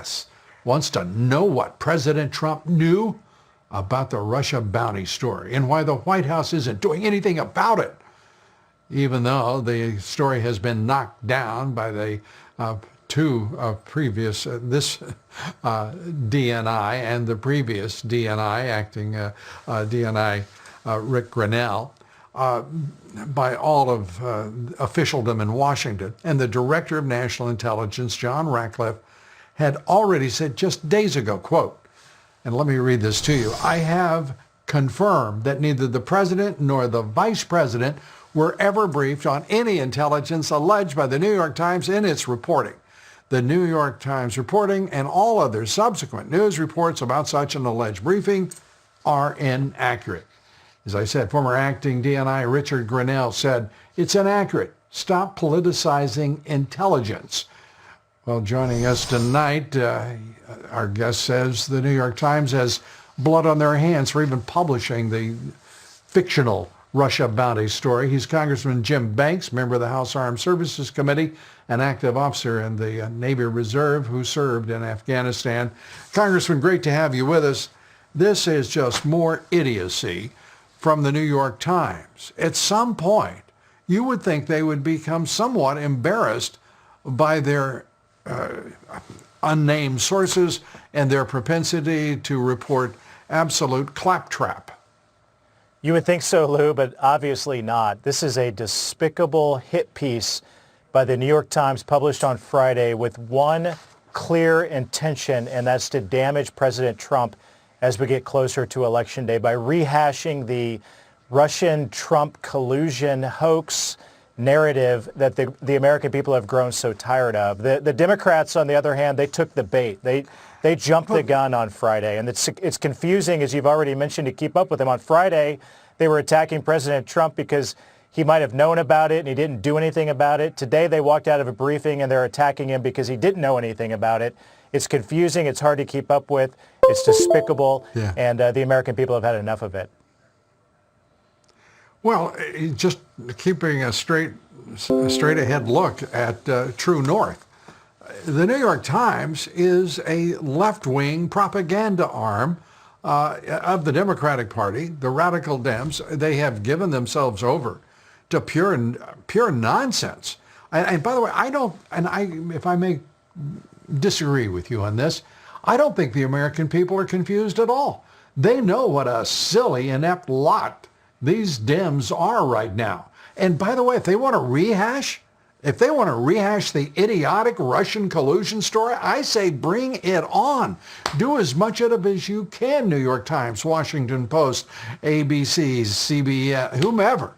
masse wants to know what President Trump knew about the Russia bounty story and why the White House isn't doing anything about it, even though the story has been knocked down by the two previous, this DNI and the previous DNI, acting DNI Rick Grenell, by all of officialdom in Washington. And the Director of National Intelligence, John Ratcliffe, had already said just days ago, quote, and let me read this to you, "I have confirmed that neither the President nor the Vice President were ever briefed on any intelligence alleged by the New York Times in its reporting. The New York Times reporting and all other subsequent news reports about such an alleged briefing are inaccurate." As I said, former acting DNI Richard Grenell said, "It's inaccurate. Stop politicizing intelligence." Well, joining us tonight, our guest says the New York Times has blood on their hands for even publishing the fictional Russia bounty story. He's Congressman Jim Banks, member of the House Armed Services Committee, an active officer in the Navy Reserve who served in Afghanistan. Congressman, great to have you with us. This is just more idiocy from the New York Times. At some point, you would think they would become somewhat embarrassed by their unnamed sources and their propensity to report absolute claptrap. You would think so, Lou, but obviously not. This is a despicable hit piece by the New York Times published on Friday with one clear intention, and that's to damage President Trump as we get closer to Election Day by rehashing the Russian-Trump collusion hoax narrative that the American people have grown so tired of. The Democrats, on the other hand, they took the bait. They jumped the gun on Friday, and it's confusing, as you've already mentioned, to keep up with them. On Friday, they were attacking President Trump because he might have known about it and he didn't do anything about it. Today, they walked out of a briefing and they're attacking him because he didn't know anything about it. It's confusing. It's hard to keep up with. It's despicable, and the American people have had enough of it. Well, just keeping a straight ahead look at True North. The New York Times is a left-wing propaganda arm of the Democratic Party, the radical Dems. They have given themselves over to pure nonsense. And by the way, if I may disagree with you on this, I don't think the American people are confused at all. They know what a silly, inept lot these Dems are right now. And by the way, if they want to rehash the idiotic Russian collusion story, I say bring it on. Do as much of it as you can, New York Times, Washington Post, ABC, CBS, whomever,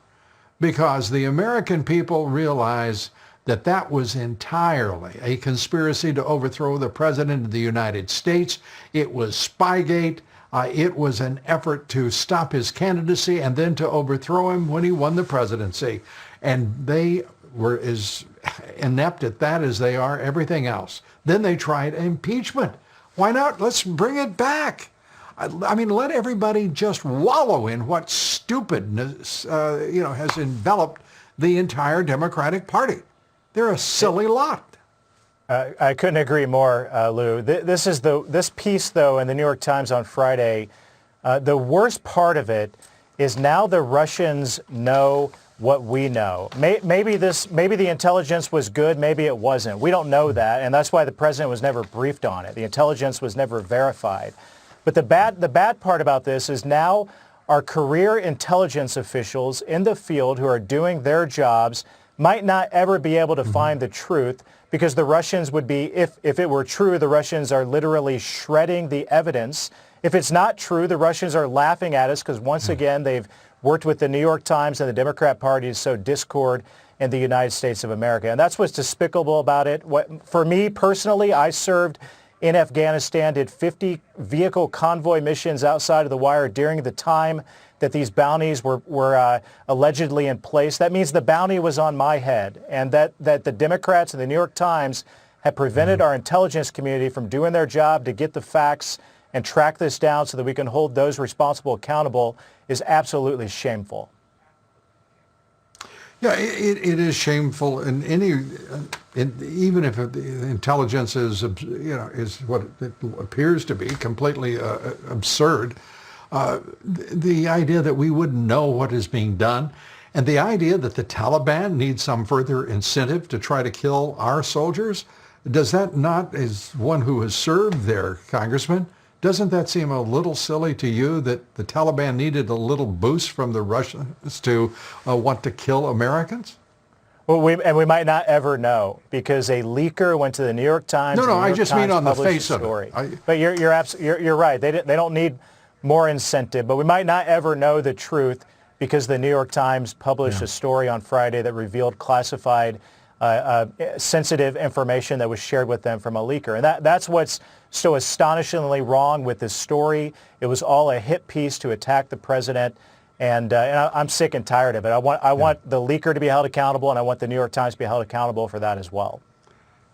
because the American people realize that that was entirely a conspiracy to overthrow the President of the United States. It was Spygate. It was an effort to stop his candidacy and then to overthrow him when he won the presidency. And they were as inept at that as they are everything else. Then they tried impeachment. Why not? Let's bring it back. I mean, let everybody just wallow in what stupidness, has enveloped the entire Democratic Party. They're a silly lot. I couldn't agree more, Lou. This piece, though, in the New York Times on Friday, the worst part of it is now the Russians know what we know. Maybe the intelligence was good, maybe it wasn't. We don't know that, and that's why the president was never briefed on it. The intelligence was never verified. But the bad part about this is now our career intelligence officials in the field who are doing their jobs might not ever be able to find the truth, because the Russians would be, if it were true, the Russians are literally shredding the evidence. If it's not true, the Russians are laughing at us because once again they've worked with the New York Times and the Democrat Party to sow discord in the United States of America. And that's what's despicable about it. For me personally, I served in Afghanistan, did 50 vehicle convoy missions outside of the wire during the time that these bounties were allegedly in place. That means the bounty was on my head, and that the Democrats and the New York Times have prevented our intelligence community from doing their job to get the facts and track this down so that we can hold those responsible accountable is absolutely shameful. Yeah, it is shameful, and even if the intelligence is, is what it appears to be, completely absurd. The idea that we wouldn't know what is being done, and the idea that the Taliban needs some further incentive to try to kill our soldiers, does that not, as one who has served there, Congressman, doesn't that seem a little silly to you that the Taliban needed a little boost from the Russians to want to kill Americans? Well, we might not ever know because a leaker went to the New York Times. No, the New I York just Times mean on the published face a of story. it. But you're right. They don't need more incentive. But we might not ever know the truth because the New York Times published a story on Friday that revealed classified, sensitive information that was shared with them from a leaker. And that's what's so astonishingly wrong with this story. It was all a hit piece to attack the president. And I'm sick and tired of it. I want the leaker to be held accountable, and I want the New York Times to be held accountable for that as well.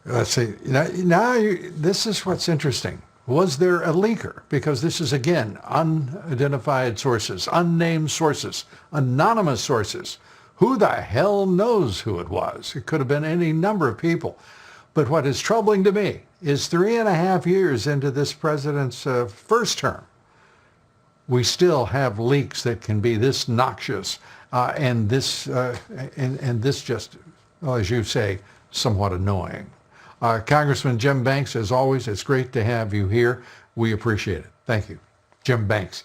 Let's see. This is what's interesting. Was there a leaker? Because this is, again, unidentified sources, unnamed sources, anonymous sources. Who the hell knows who it was? It could have been any number of people. But what is troubling to me is 3.5 years into this president's first term, we still have leaks that can be this noxious and this just, well, as you say, somewhat annoying. Congressman Jim Banks, as always, it's great to have you here. We appreciate it. Thank you. Jim Banks.